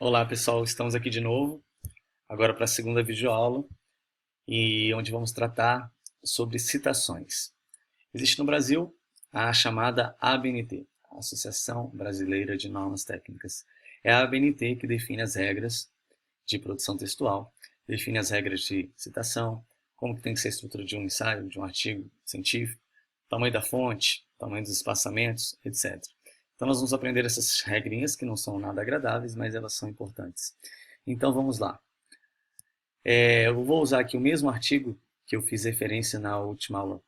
Olá pessoal, estamos aqui de novo, agora para a segunda videoaula, e onde vamos tratar sobre citações. Existe no Brasil a chamada ABNT, Associação Brasileira de Normas Técnicas. É a ABNT que define as regras de produção textual, define as regras de citação, como que tem que ser a estrutura de um ensaio, de um artigo científico, tamanho da fonte, tamanho dos espaçamentos, etc. Então nós vamos aprender essas regrinhas que não são nada agradáveis, mas elas são importantes. Então vamos lá. Eu vou usar aqui o mesmo artigo que eu fiz referência na última aula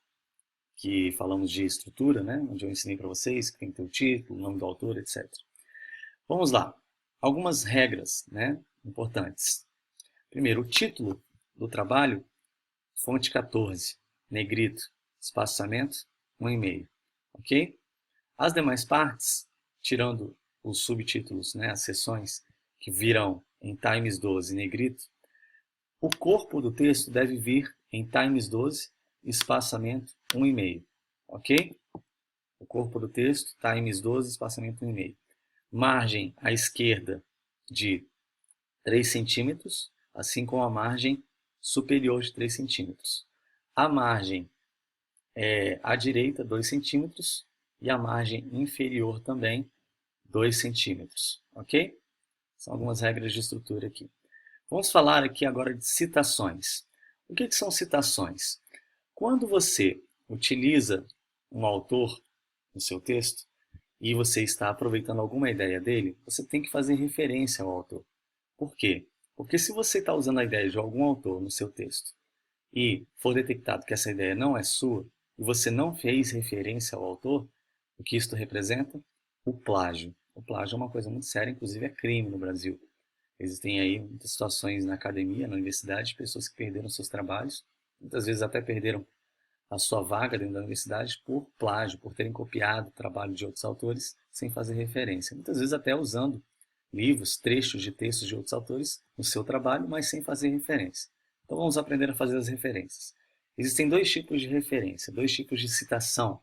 que falamos de estrutura, né? Onde eu ensinei para vocês que tem que ter o título, o nome do autor, etc. Vamos lá. Algumas regras, né, importantes. Primeiro, o título do trabalho, fonte 14, negrito, espaçamento, 1,5, ok? As demais partes, tirando os subtítulos, né, as seções que virão em Times 12 negrito, o corpo do texto deve vir em Times 12, espaçamento 1,5, ok? O corpo do texto, Times 12, espaçamento 1,5. Margem à esquerda de 3 centímetros, assim como a margem superior de 3 centímetros. A margem à direita, 2 centímetros, e a margem inferior também, 2 centímetros, ok? São algumas regras de estrutura aqui. Vamos falar aqui agora de citações. O que são citações? Quando você utiliza um autor no seu texto e você está aproveitando alguma ideia dele, você tem que fazer referência ao autor. Por quê? Porque se você está usando a ideia de algum autor no seu texto e for detectado que essa ideia não é sua e você não fez referência ao autor, o que isto representa? O plágio. O plágio é uma coisa muito séria, inclusive é crime no Brasil. Existem aí muitas situações na academia, na universidade, de pessoas que perderam seus trabalhos, muitas vezes até perderam a sua vaga dentro da universidade por plágio, por terem copiado o trabalho de outros autores sem fazer referência. Muitas vezes até usando livros, trechos de textos de outros autores no seu trabalho, mas sem fazer referência. Então vamos aprender a fazer as referências. Existem dois tipos de referência, dois tipos de citação,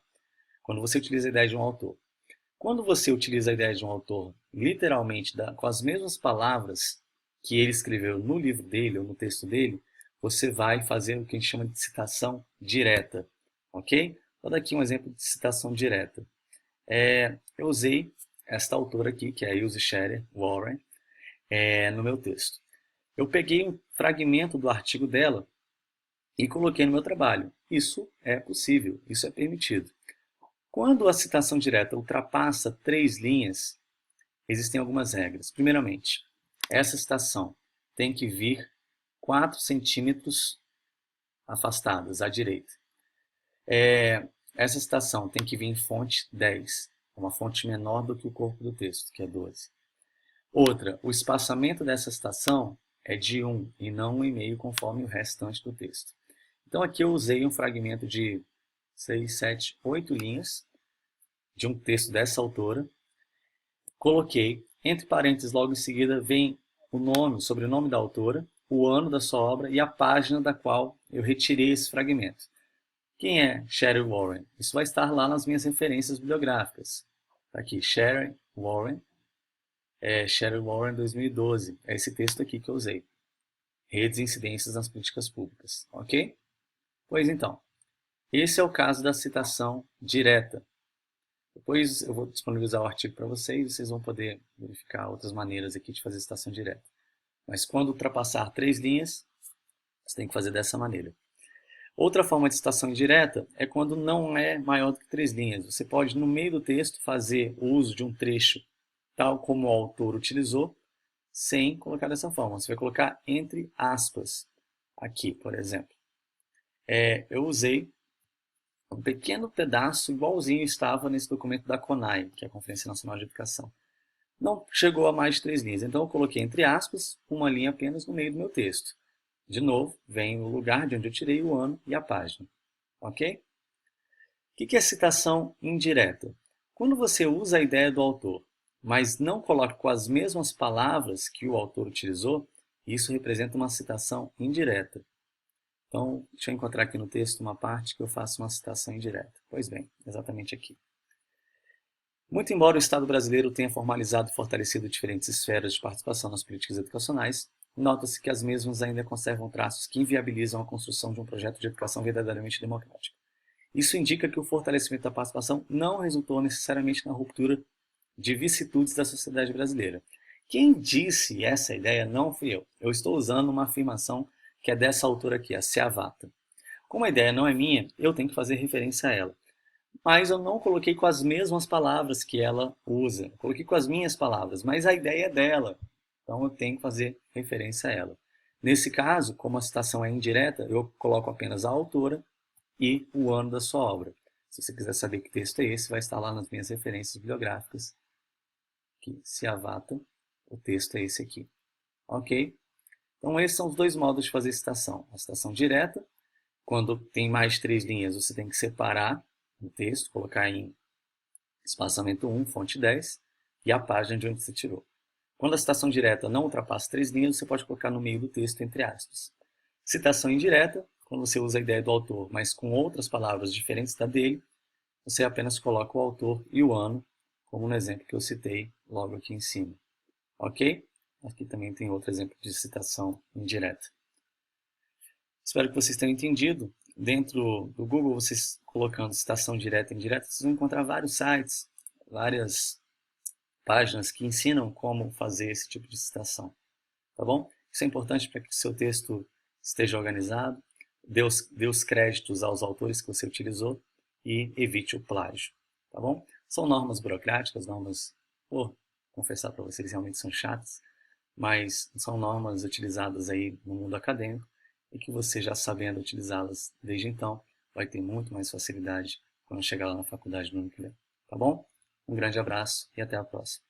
quando você utiliza a ideia de um autor. Quando você utiliza a ideia de um autor literalmente com as mesmas palavras que ele escreveu no livro dele ou no texto dele, você vai fazer o que a gente chama de citação direta, ok? Vou dar aqui um exemplo de citação direta. Eu usei esta autora aqui, que é a Ilse Scherer Warren, no meu texto. Eu peguei um fragmento do artigo dela e coloquei no meu trabalho. Isso é possível, isso é permitido. Quando a citação direta ultrapassa 3 linhas, existem algumas regras. Primeiramente, essa citação tem que vir 4 centímetros afastadas à direita. Essa citação tem que vir em fonte 10, uma fonte menor do que o corpo do texto, que é 12. Outra, o espaçamento dessa citação é de 1 e não 1,5 conforme o restante do texto. Então aqui eu usei um fragmento de 6, 7, 8 linhas de um texto dessa autora, coloquei, entre parênteses, logo em seguida vem o nome, o sobrenome da autora, o ano da sua obra e a página da qual eu retirei esse fragmento. Quem é Scherer Warren? Isso vai estar lá nas minhas referências bibliográficas. Tá aqui, Scherer Warren, Scherer Warren 2012. É esse texto aqui que eu usei. Redes e incidências nas políticas públicas. Ok? Pois então, esse é o caso da citação direta. Depois eu vou disponibilizar o artigo para vocês e vocês vão poder verificar outras maneiras aqui de fazer citação direta. Mas quando ultrapassar 3 linhas, você tem que fazer dessa maneira. Outra forma de citação indireta é quando não é maior do que 3 linhas. Você pode, no meio do texto, fazer o uso de um trecho tal como o autor utilizou, sem colocar dessa forma. Você vai colocar entre aspas. Aqui, por exemplo. Eu usei um pequeno pedaço igualzinho estava nesse documento da CONAI, que é a Conferência Nacional de Educação. Não chegou a mais de 3 linhas, então eu coloquei entre aspas, uma linha apenas no meio do meu texto. De novo, vem o lugar de onde eu tirei o ano e a página. Ok? O que é citação indireta? Quando você usa a ideia do autor, mas não coloca com as mesmas palavras que o autor utilizou, isso representa uma citação indireta. Então, deixa eu encontrar aqui no texto uma parte que eu faço uma citação indireta. Pois bem, exatamente aqui. Muito embora o Estado brasileiro tenha formalizado e fortalecido diferentes esferas de participação nas políticas educacionais, nota-se que as mesmas ainda conservam traços que inviabilizam a construção de um projeto de educação verdadeiramente democrático. Isso indica que o fortalecimento da participação não resultou necessariamente na ruptura de vicissitudes da sociedade brasileira. Quem disse essa ideia não fui eu. Eu estou usando uma afirmação que é dessa autora aqui, a Seavata. Como a ideia não é minha, eu tenho que fazer referência a ela. Mas eu não coloquei com as mesmas palavras que ela usa. Eu coloquei com as minhas palavras, mas a ideia é dela. Então eu tenho que fazer referência a ela. Nesse caso, como a citação é indireta, eu coloco apenas a autora e o ano da sua obra. Se você quiser saber que texto é esse, vai estar lá nas minhas referências bibliográficas. Aqui, Seavata, o texto é esse aqui. Ok? Então esses são os dois modos de fazer citação. A citação direta, quando tem mais de 3 linhas, você tem que separar o texto, colocar em espaçamento 1, fonte 10, e a página de onde você tirou. Quando a citação direta não ultrapassa 3 linhas, você pode colocar no meio do texto entre aspas. Citação indireta, quando você usa a ideia do autor, mas com outras palavras diferentes da dele, você apenas coloca o autor e o ano, como no exemplo que eu citei logo aqui em cima. Ok? Aqui também tem outro exemplo de citação indireta. Espero que vocês tenham entendido. Dentro do Google, vocês colocando citação direta e indireta, vocês vão encontrar vários sites, várias páginas que ensinam como fazer esse tipo de citação. Tá bom? Isso é importante para que o seu texto esteja organizado, dê os créditos aos autores que você utilizou e evite o plágio. Tá bom? São normas burocráticas, normas, vou confessar para vocês, realmente são chatas, mas são normas utilizadas aí no mundo acadêmico e que você, já sabendo utilizá-las desde então, vai ter muito mais facilidade quando chegar lá na faculdade no ano que vem. Tá bom? Um grande abraço e até a próxima.